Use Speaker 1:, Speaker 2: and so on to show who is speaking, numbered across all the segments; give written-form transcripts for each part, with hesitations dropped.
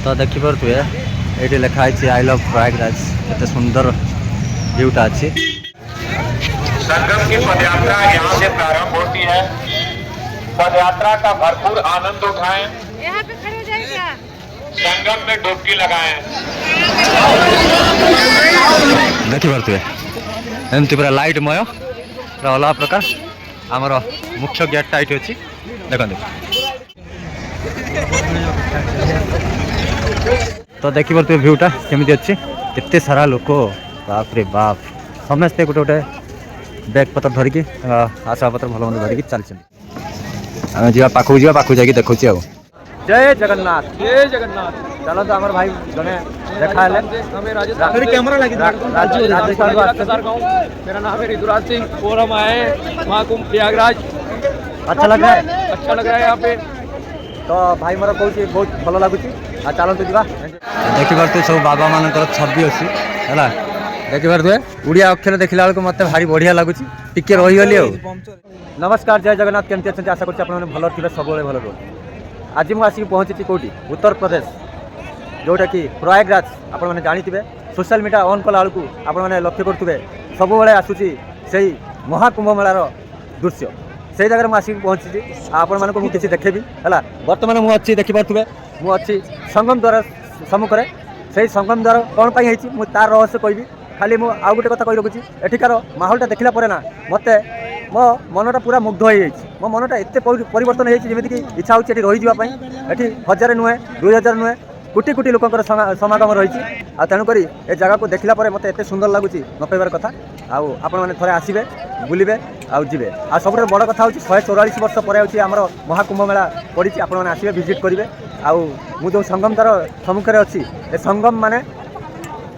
Speaker 1: तो देखिपे ये लिखाई आई लव प्रयागराज केते सुंदर व्यूटा अच्छी।
Speaker 2: संगम की पदयात्रा यहाँ से प्रारंभ होती है। पदयात्रा का भरपूर आनंद उठाएं।
Speaker 3: यहाँ पे खड़े हो जाएगा।
Speaker 2: संगम में डुबकी लगाएं।
Speaker 1: देखिपे एमती पूरा लाइटमय पूरा अलग प्रकार आमर मुख्य गेटा ये अच्छी देखते। तो देखिपे भ्यूटा केमी अच्छी केते सारा लोक बाप रे बाप समस्ते गोटे गोटे बैग पत्र धरिकी आशा पत्र भल मंद धरिकी चलते आम जा पाखक जा पाखक जाकि देखुची। जय जगन्नाथ जय जगन्नाथ। चलो तो आमर भाई जने देखा
Speaker 4: कैमरा लगी
Speaker 1: राजस्थान।
Speaker 4: मेरा नाम है ऋतुराज सिंह और हम आए महाकुंभ प्रयागराज।
Speaker 1: अच्छा लग रहा है।
Speaker 4: अच्छा लग रहा है यहाँ पे।
Speaker 1: तो भाई मोर कौन बहुत भल लगुच चलतु जा देखिपे सब बाबा मान छवि अच्छी है। देखिपे उड़िया अक्षर देखला बेलू मत भारी बढ़िया लगुच टिके रहीगली। नमस्कार जय जगन्नाथ केमती अच्छे आशा करुँच आपने भल थे सब भल रुहतु। आज मुझे आसिक पहुँची कौटी उत्तर प्रदेश जोटा कि प्रयागराज आपने जाथे सोशल मीडिया ऑन कला बेलू आपने लक्ष्य करुवे सब आसूसी से महाकुंभ मेलार दृश्य से जगह मुझे आसिक पहुँची आपण मानक मुझे किसी देखेबी है। बर्तमान मुझे देखिपे मुझे संगम द्वार सम्मुखें से संगम द्वार कौन मुझे तार रहस्य कहबी खाली मुझे आउ गोटे कथा कही रखुच्छी एठिकार माहौलटा देखला मत मो मनटा पूरा मुग्ध हो मो मनटा एत परिवर्तन होती इच्छा होती रही हजार नुहे 2000 नुहे कोटी कोटी लोकर समागम रही तेणुक ए जगह को देखला मत एत सुंदर लगुच न कहबार कथा। आपण मैंने थे आसबे बुलबे आबे आ सब बड़ कथा हूँ 144 वर्ष पर आमर महाकुंभ मेला पड़ी आपने आसबे विजिट करेंगे। आउ जो संगम द्वार सम्मुखें अच्छी ए संगम माने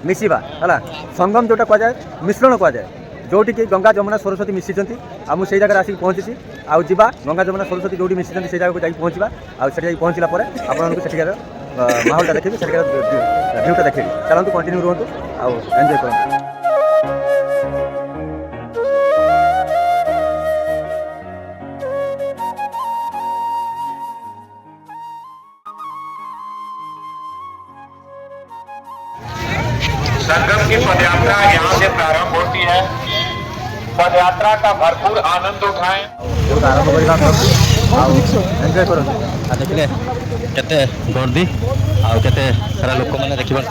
Speaker 1: मिसिबा है संगम जोटा कहुए मिश्रण कहुए जोटी कि गंगा जमुना सरस्वती मिशिंट मुझे जगह आसिक पहुँची आउ जा गंगा जमुना सरस्वती जो मिशिंट से जगह को जाकि पहुँचा आठ पहुँचला आपको माहौलटा देखी भ्यूटा देखी चलते कंटिन्यू रुहतु आउ एंजॉय करूँ।
Speaker 2: संगम की पदयात्रा यहाँ से प्रारंभ होती है। पदयात्रा का भरपूर आनंद उठाएं।
Speaker 1: आरंभ एंजॉय करूँ देखिले केते गर्दी आते सारा लोक मैंने देखिपे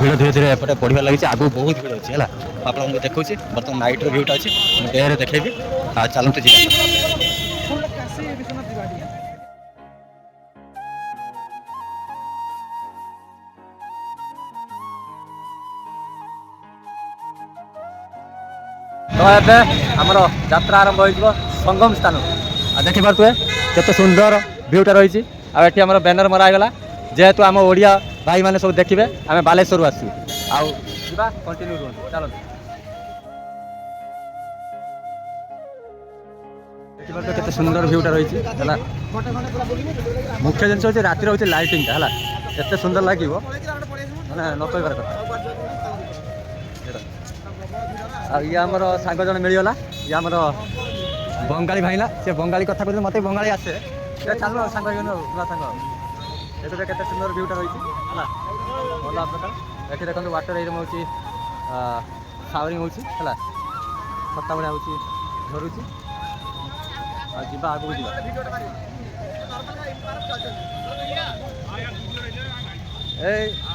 Speaker 1: भिड़ धीरे धीरे एपटे बढ़िया लगी आगू बहुत भिड़ अच्छी है आप देखा बर्तमान नाइट्र भ्यूटा अच्छी मुझे डेरे देखेबी चलते जी। तो ये आमर यात्रा आरंभ हो संगम स्थान देखिपे केते सुंदर भ्यूटा रही आम बैनर मरागला जेहेतु आम ओडिया भाई मैंने सब देखिए आम बालेश्वर आसू आवा कंटिन्यू रुहतु चलो देखिए केते सुंदर भ्यूटा रही है। मुख्य जिन हूँ रातिर हूँ लाइटिंग है एत सुंदर लगे मैंने न कहबार कथा। ये आमर सांग जन मिलगला ये आमर बंगाली भाईला से बंगाली कथा कहते मत बंगाली आसे चलो सांग नुआ सांग देखते केते सुंदर भ्यूटा रही है भल प्रकार ये देखते वाटर एरिया हूँ सावरिंग होती है छता भाया हूँ झरुची जा आगू जा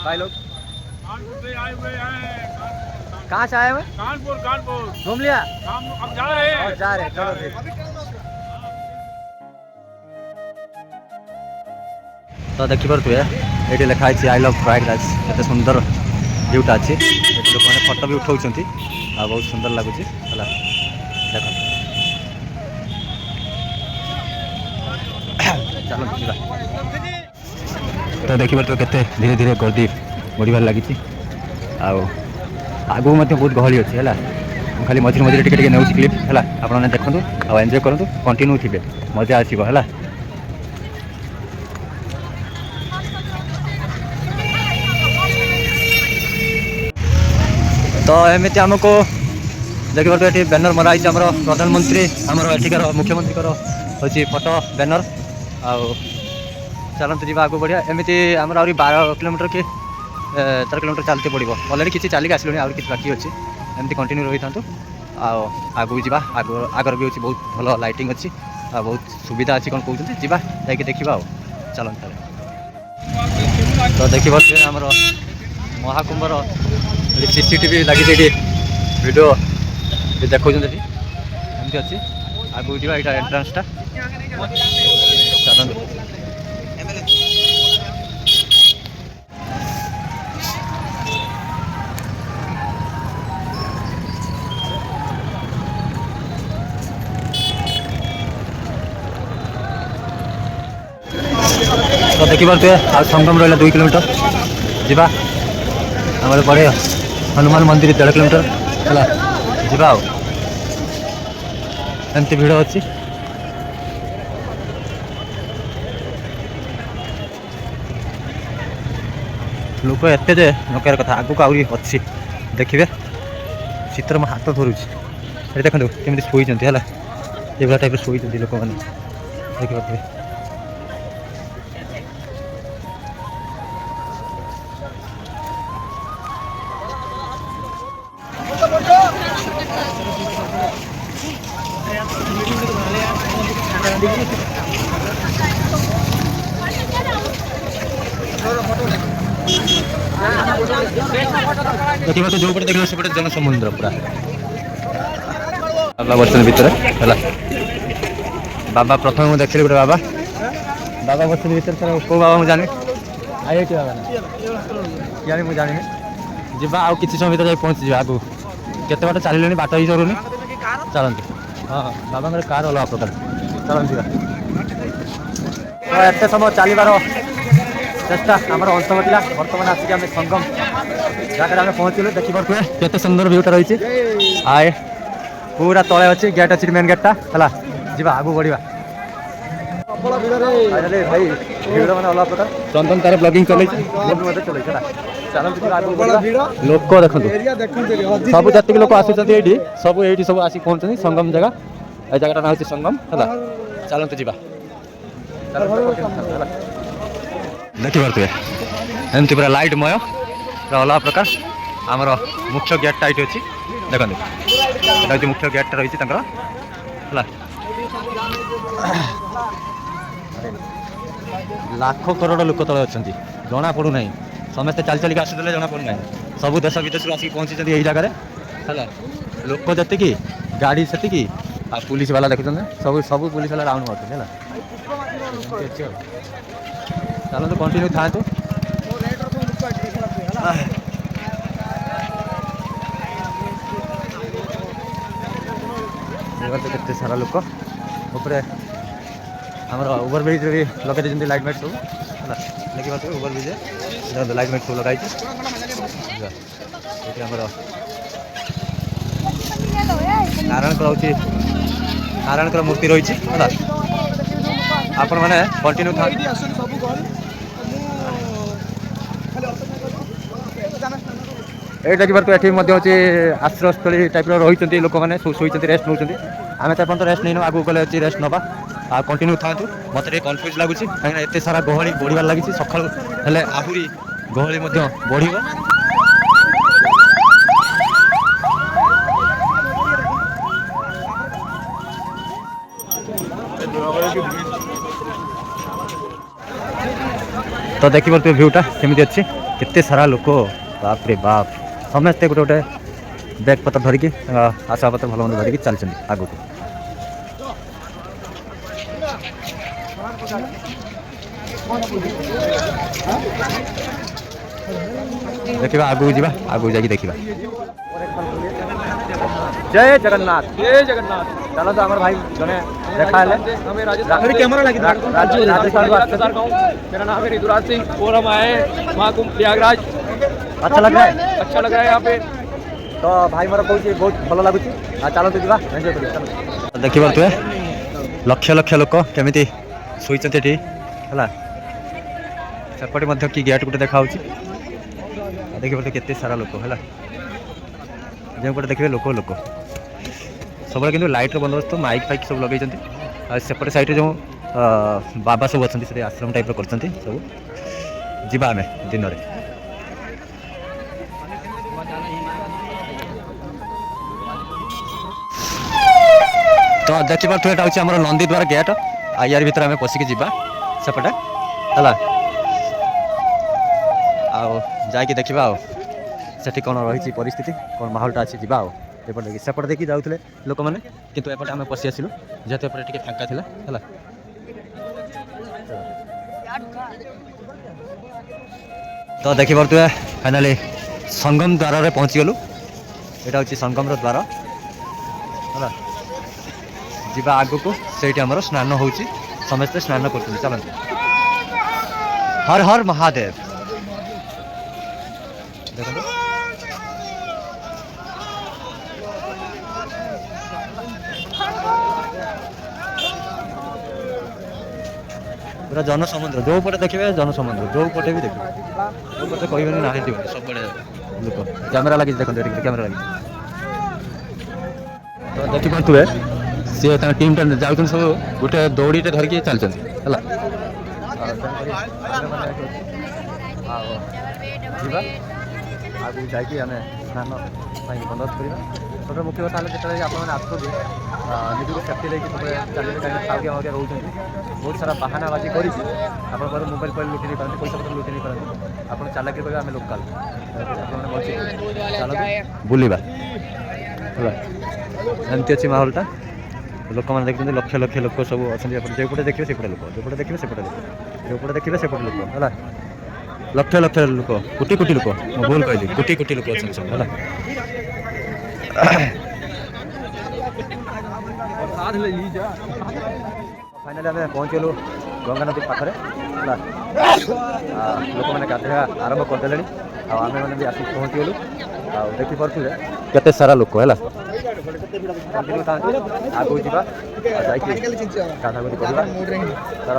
Speaker 1: भाई लोग कहाँ से आए हुए?
Speaker 4: कानपुर कानपुर
Speaker 1: घूम लिया
Speaker 4: अब जा रहे हैं
Speaker 1: चलो फिर। तो देखिपे ये लिखाई आई लव प्रयागराज केते सुंदर व्यूटा अच्छी लोक मैंने फोटो भी उठाऊँ बहुत सुंदर लगुच है देख चलो जा। तो देखिए तो केते धीरे धीरे गर्दी बढ़िया लगी आगू बहुत गहली अच्छी है खाली मझे मझे टिके नौ क्लिप है आपने देखूँ आ एंजॉय करूँ कंटिन्यू थे मजा आसो है। तो एमती आमको देखिए ये बैनर मराई आम प्रधानमंत्री आमर एठिकार मुख्यमंत्री हूँ फोटो बैनर चलते जी आगे बढ़िया एमती आम 12 किलोमीटर कि 13 किलोमीटर चलते पड़ो अलरेडी किसी चलिक आसलुनि आगे किसी बाकी अच्छी एमती कंटिन्यू रही था आगू जा आगर भी अच्छी बहुत भल लाइटिंग अच्छी बहुत सुविधा अच्छी कौन कहते जी जाकि देखा चलते तो देखिए आमर महाकुंभर सीसीटीवी लगी वीडियो देखो एमती अच्छी आगू जा यहाँ एंट्रांसटा चलते तो देखिए संगम रहा 2 किलोमीटर जा पड़े हनुमान मंदिर 1.5 किलोमीटर है जा एमती भिड़ अच्छी लोक एत नकार कथा आगू आहरी अच्छी देखिए शीतर मो हाथ धरुची देखो केमी शोई है ये टाइप शोई लोक मैंने देखिए देखिए तो जो पटे देखना से जन समुद्र पूरा बाबा बस भीतर है बाबा प्रथम मुझे देखी गोटे बाबा बाबा बस भीतर सर कौ बाबा मुझे जानी आई बाबा क्या मुझे जानी जा आउ कि समय भर पहुँची जा आगू केते बाट चलिए बाट ही सरूनी चलते हाँ बाबा कार अलग प्रकार चलते एत समय चलबार चेष्टा आम अंतम था बर्तमान आसिक आम संगम जगह आम पहुँचलु देखिए केते सुंदर भ्यूटा रही आए पूरा तले अच्छी गेट अच्छी मेन गेटा है जी आगू बढ़ा भाई भिड़ मैंने अलग प्रकार चंदन तार ब्लॉगिंग चल लोक देखो सब जी लोक आसुँच सब ये सब आसिक पहुँचते संगम जगह ये जगह ना हूँ संगम है चलते जा देखी पारे एमती पूरा लाइटमय पूरा अलग प्रकार आमर मुख्य गेटा ये अच्छी देखो यहाँ हूँ मुख्य गेटा रही है लाख करोड़ लोक तले अच्छा जना पड़ूना समस्ते चल चलिक आसुले जना पड़ूना सब देश विदेश आसिक पहुँची यही जगह है लोक जी गाड़ी से पुलिस वाला देखुं सब सब पुलिस वाला राउंड मार्च है चलो कंटिन्यू था केते सारा लोक उपरे आमर ओवरब्रिज भी लगे लाइट माइट सब है देखिए ओवरब्रिज लाइट माइट सब लगाई नारायण मूर्ति रही है आपण मैंने कंटिन्यू था ये देखिए ये अच्छे आश्रयस्थली टाइप रही लोक मैंने शोई रेस्ट नौ आम तो रेस्ट नहीं आगू गले अच्छी रेस्ट नवा आ कंटिन्यू था मत कन्फ्यूज लगुच कहीं एत सारा गहली बढ़िबार लगी सका आहरी गहली बढ़ तो देखिए भ्यूटा केमी अच्छी केते सारा लोक बाप रे बाप समस्ते गोटे गोटे बैग पत्र धरिकी आशा पत्र भल मंद धरिकी चलते आगू देखा आगू जा आगू जा देखा जय जगन्नाथ चलो तो हमारे भाई जने देखा है कैमरा लगी
Speaker 4: मेरा नाम है ऋतुराज सिंह और हम आए महाकुंभ प्रयागराज।
Speaker 1: अच्छा लग रहा है
Speaker 4: यहाँ पे
Speaker 1: तो भाई मोर कौन बहुत भल लगुच चलते जा देखिए पारे लक्ष लक्ष लोक केमी शोचते है सेपटे कि गेट गोटे देखा देखिए पारे केते सारा लोक है जो पटे देखिए लोक लोक सब कि लाइट बंदोबस्त माइक फाइक सब लगे सेपटे साइड जो बाबा सब अच्छा से आश्रम टाइप कर सब जीवा आम दिन में तो देखिए यहाँ हूँ आम नंदी द्वार गेट यार भर आम पशिकी जा सेपटे है आखिए देखा सेठी कौन रही परिस्थिति कौन माहौलटा अच्छी जा एपटे देखिए सेपटे देखिए जाऊे लोक मैंने कितु एपटे आम पशि आसलु जेहेतु एपटे टे फाँका था है तो देखी पारे फाइनाली संगम द्वार में पहुँची गलु यहाँ हूँ संगम द्वार है जीवा आग को से स्नान हो समस्ते स्नान कर चलते हर हर महादेव देखो पूरा जनसमुद्र जो पटे देखिए जनसमुद्र जो पटे भी देखिए जो पटे कह ना सब लोग कैमेरा लगी देखो कैमेरा लगी तो देखी पारे सी टीम टा जाऊँ सब गोटे दौड़ीटे धरिकी चलते है आगे जाकि आम स्नान बंदोबस्त करवा सब मुख्य कथा जो आपने आसुचे निजी सेफ्टी लेकिन सब चलिए कहीं खाऊिया माउिया रोच बहुत सारा बाहानाबाजी कर मोबाइल फोबाइल लुटि नहीं पारती पैसा पत्र लुटि नहीं पारती आप चालाक कह आम लोकाल चलो बुलवा एमती अच्छी माहौलटा लोक मैंने देखते लक्ष लक्ष लोक सब अच्छे जो पटे देखिए सेपटे लोक जो पटे देखिए सेपटे लोक जो पटे देखिए सेपटे लोक है लक्ष लक्ष लोक कोटी कोटी लोक भूल कहली कोटी कोटी लोक अच्छे सब है फाइनाली आम पहुँचलु गंगा नदी पाखे लोक मैंने गाधोवा आरंभ करदे आम मैंने भी आसिक पहुँचीगलु देखिपे केते सारा लोक है आगू जा गाधागुधी करवा तार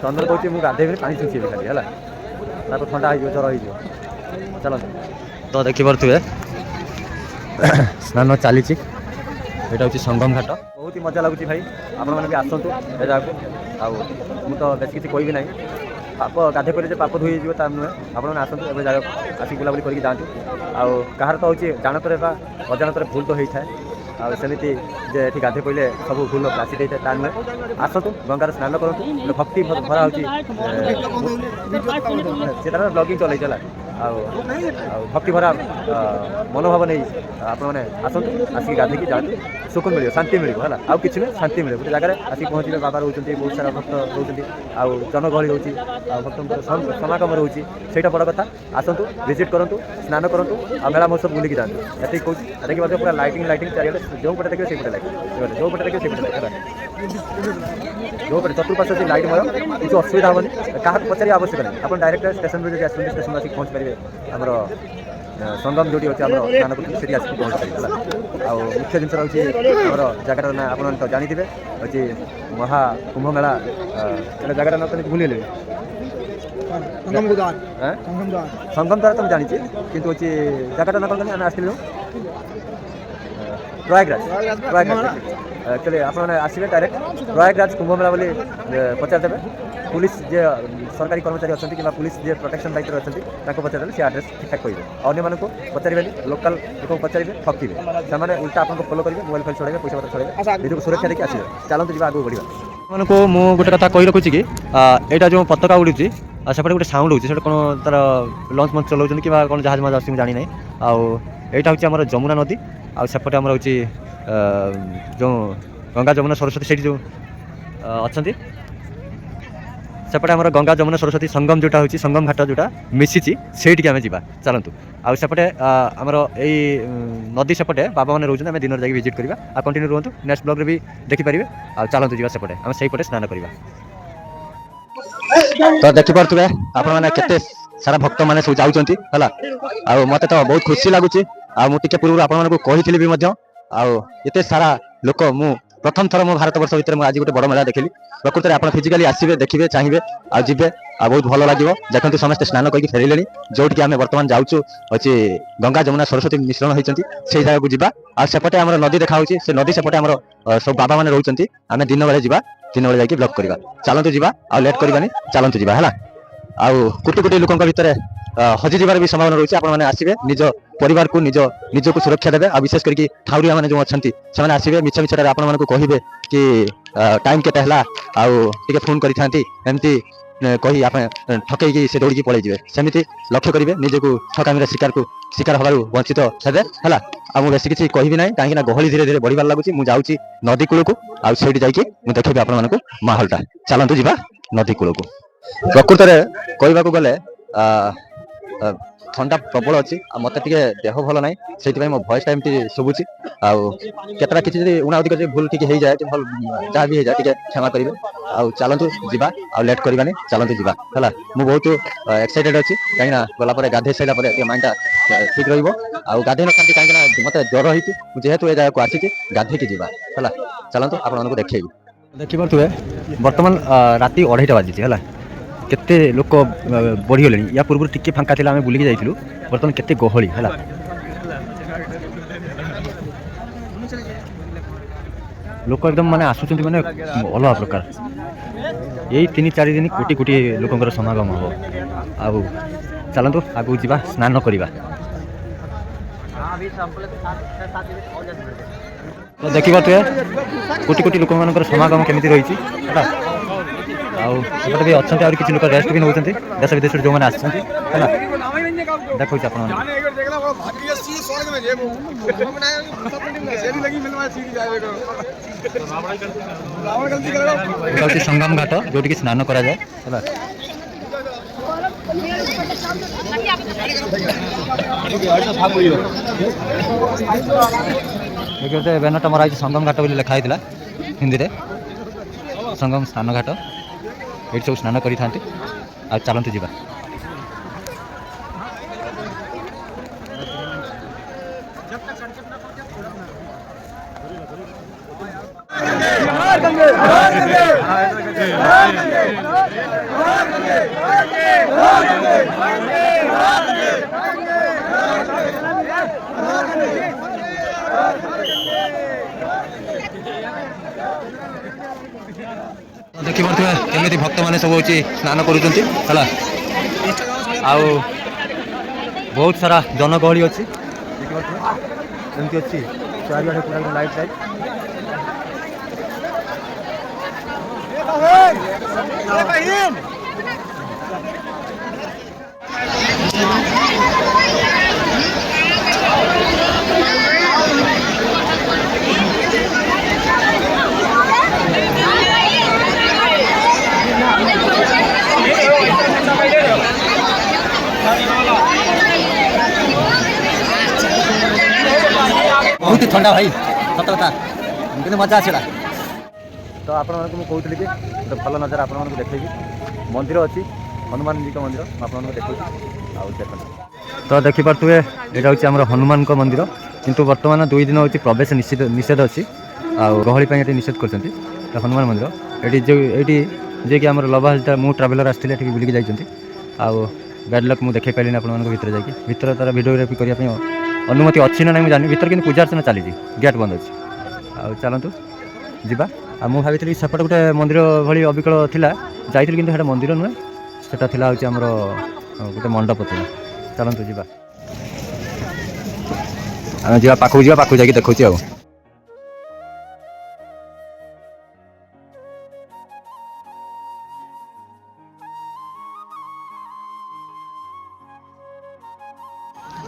Speaker 1: चंदन कहूँ मुझे गाधे पानी छुची खाली है ठंडा हो ज्वर हो चलो तो देखिपे स्नान चली यहाँ हूँ संगम घाट बहुत ही मजा लगुच भाई आपण मैंने भी आसतु ए जगह आउ तो बेस किसी कहबी ना पाप गाधे पड़े पाप धोई जा नुहे आपने आसतु ए जगह आसिक बुलाबुली करके जातु आउ कहार तो हूँ जानतर अजाणत भूल तो होता है आमती जे ये गाधे पड़े सब भूल प्लासिड होता है ता नुहे आसतु गंगार स्नान करूँ भक्ति भरा हो ब्लॉगिंग चल भक्ति भरा मनोभाव नहीं आपने आसतु आसिक गाधे जातु सुकून मिले शांति मिले है आउ कि शांति मिले गोटे जगह आसिक पहुँचे बाबा रोच बहुत सारा भक्त रोच आउ जनगहली होती भक्त समागम रोचे से बड़ कथा आसतु विजिट करूँ स्नान करूँ आ मेला महोत्सव बुलिकी जातु ये कहूँ देखिए पूरा लाइटिंग लाइटिंग चारिटे जो पटे देखिए से पटे लगे जो पटे देखिए से पटे लगे जो पटे चतुर्पाश से लाइट मय किसी असुविधा हेनी क्या पचार आवश्यक नहीं आप डायरेक्ट स्टेशन जो आसते स्टेशन आसिक पहुँच पारे आमर संगम जो अच्छे आम स्नान कर आसिक पहुँच पारे आ मुख्य जिन रोचे जगह ना आप तो जानते हूँ महा कुंभ मेला जगह ना तो भूल संगम द्वारा तो जानी कि जगह ना कौन आम आसलु प्रयागराज एक्चुअली आपने आसवे डायरेक्ट प्रयागराज कुंभ मेला बोली पचारदे पुलिस जे सरकारी कर्मचारी अच्छा कि पुलिस जे प्रोटेक्शन दायित्व अच्छा पचारे से आड्रेस ठीक ठाक कहे अन्य मानक पचारे लोकाल लोक पचारे ठकिबे से उल्टा आपको फॉलो करेंगे मोबाइल फोन छड़े पैसा पत्र छड़े निजक सुरक्षा देखिए आसवे चलते जी आगे बढ़ा मानक मुझे गोटे कथा कही रखुची कि यहाँ जो पताका उड़ू सेपटे गोटे साउंड होती कौन तार लंच मंच चलाऊँ कि कौन जहाज माज आस जानी ना आईटा हूँ आम जमुना नदी आसेपटे आम हूँ जो गंगा जमुना सरस्वती से जो अच्छा सेपटे आम गंगा जमुना सरस्वती संगम जोटा हूँ संगम घाट जोटा मिसी से आम जा चलतु आसेपटे आमर यही नदी सेपटे बाबा मैंने रोज आम दिन जाकि विजिट करवा आ कंटिन्यू रुहतु नेक्स्ट ब्लॉग भी देखिपारे आ चलतु जा सेपटे आम से पटे स्नान करवा तो देखिपे आपने केते सारा भक्त मैंने सब जाऊँच है मत तो बहुत खुशी लगुच आ पूर्व आपको कही भी एते सारा लोक मु प्रथम थर मो भारत वर्ष भितर आज गोटे बड़ मेला देखिली प्रकृत में आप फिजिकाली आसवे देखिए चाहिए आ जीवे आ बहुत भल लगे देखते समस्त स्नान करके फेरले जोटि आम बर्तमान जाऊँ अच्छे गंगा जमुना सरस्वती मिश्रण होती से जगह को जीवा आसपटे आम नदी देखा से नदी सेपटे आम सब बाबा मैंने रोचे आम दिन बेले जा दिन बेले जाकि ब्लॉक करवा चलतु जा आ लेट करवानी चलतु जा है कोटी कोटी लोक भितर हजि जबार भी संभावना रही है आसवे निज परिवार को निज को सुरक्षा देवे और विशेष करके ठाउरिया मैंने जो अच्छा से आसवे मिछ मिछर आपण कहे कि टाइम केते हला आउ टिके फोन करी थांती एमती कही आप ठकई से दौड़ी पलि जाए सेमती लक्ष्य करेंगे निजे को ठकामी शिकार हबार वंचित हेबे है आ बेसी किसी कहबी ना कहीं गहली धीरे धीरे बढ़िबार लगुच मुझे जाऊँगी नदी कूल को आठ जाकि मुझे देखी आपण माहौलटा चलतु जा नदी कूल को प्रकृत में कहवाक गले ठंडा प्रबल अच्छी मत टे देह भल ना से मो भयस एमती शुभुची आतटा कि उना अधिक भूल टी हो जाए भल जहाँ भी हो जाए टे क्षमा करेंगे आउ चलतु जा आ लेट करवानी चलतु जा है मुझे बहुत एक्साइटेड अच्छी कहीं गलापर गाधे सारापर माइंडा ठीक रहा गाधे न खाती कहीं मत ज्वर होती जेहेतु ए जगह को आसी गाधे जा है चलतु आपको देखिए देखिए बर्तमान राति 2:30 बाजी है केते लोक बढ़ीगले या पूर्व टिके फांका था आम बुलिकी जाइलु बर्तमान केते गहली है लोक एकदम माने आसुचंती माने अलग प्रकार यही 3-4 दिन कोटी कोटी लोकंकर समागम हो आउ चलतु आगू जा स्नान करवा तो देखा तुए कोटी कोटी लोक मान समागम केमी रही आउटे भी अच्छा और किसी लोग रेस्ट भी नौ देश विदेश जो मैंने देखो संगम घाट जो स्नान करा जाए देखिए बैनरटा मरा संगम घाट बोली लिखाई हिंदी में संगम स्नान घाट ये सब स्नान करी थांती आ चलतु जा देखी पारे केमी भक्त मैंने सब हूँ स्नान करुँच बहुत सारा जनगहली अच्छी देखिए अच्छी चारिआडे पूरा लाइट लाइट बहुत ठंडा भाई सत कथा कि मजा आसला तो आपण कहती कि गोटे भल नजर आपको देखी मंदिर अच्छी हनुमान जी का मंदिर आपको देखा तो देखिपे यहाँ हूँ हनुमान मंदिर किंतु वर्तमान 2 दिन हूँ प्रवेश निषेध अच्छी आहली ये निषेध कर हनुमान मंदिर ये जे कि आम लभा मु ट्राभेलर आसते बुलिकी जाइए आउ बैड लक मुझे देखे पारे आपतर जाकर तार भिडियोग्राफी करने अनुमति अच्छी ना नहीं जानी भर कि पूजा अर्चना चली गेट बंद अच्छी आउ चलतु जा मुझे भाई सेपटे गोटे मंदिर भली अविकल थिला जाइए कि मंदिर नुहे सेटा थिला हूँ आमर गोटे मंडप था चलतु जा आम जा पाखु जाकि देखुची आ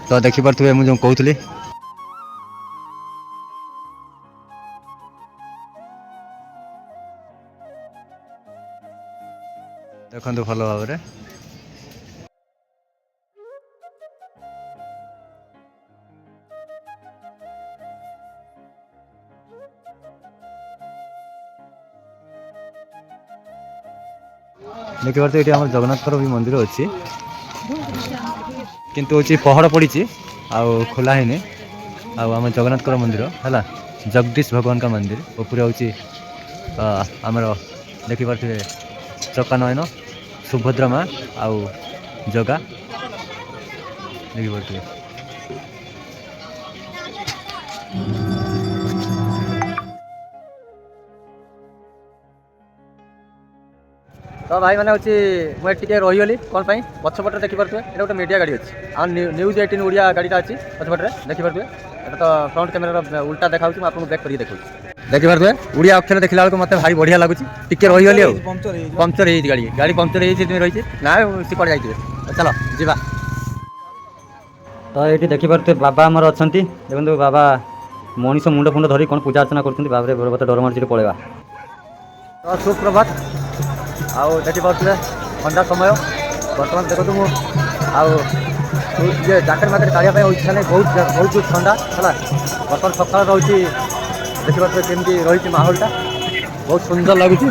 Speaker 1: तो देखिपे मुझे कहूली देखो भल भाव देखिए ये आम जगन्नाथ भी मंदिर अच्छी किंतु हूँ पहड़ पड़ी आउ खोला है आम जगन्नाथ मंदिर है जगदीश भगवान का मंदिर ऊपर हूँ आमर देखिपे चकानयन सुभद्रा माँ आउ जगा देखिपे तो भाई मैंने मुझे टे रहीगली कौन पाई पछपटे देखिपे ये गोटे मीडिया गाड़ी अच्छी आ न्यूज 18 ओडिया गाड़ीटा अच्छी पछपटे देखिपे ये तो फ्रंट कैमेरा उल्टा देखा मुझे आपको बैक कर देखा देखिपे ओडिया अक्षर देखला बेलू मत भारी बढ़िया लगुच टे रहीगली पंक्चर हो गाड़ी गाड़ी पंक्चर रही ना सी कड़े जाइए चलो जीवा तो ये देखिपे बाबा आमर अच्छा देखो बाबा मनीष मुंड फुंड धरी कौन पूजा अर्चना कर बाबा बरबत डर मार्च पलैया तो सुप्रभात आउ देखिपे ठंडा समय बर्तमान देखो मुझे जैकेट मार्केट काढ़ा इच्छा नहीं बहुत बहुत ठंडा है बर्तमान सकाल रही देखिपे केमती रही माहौलटा बहुत सुंदर लगुच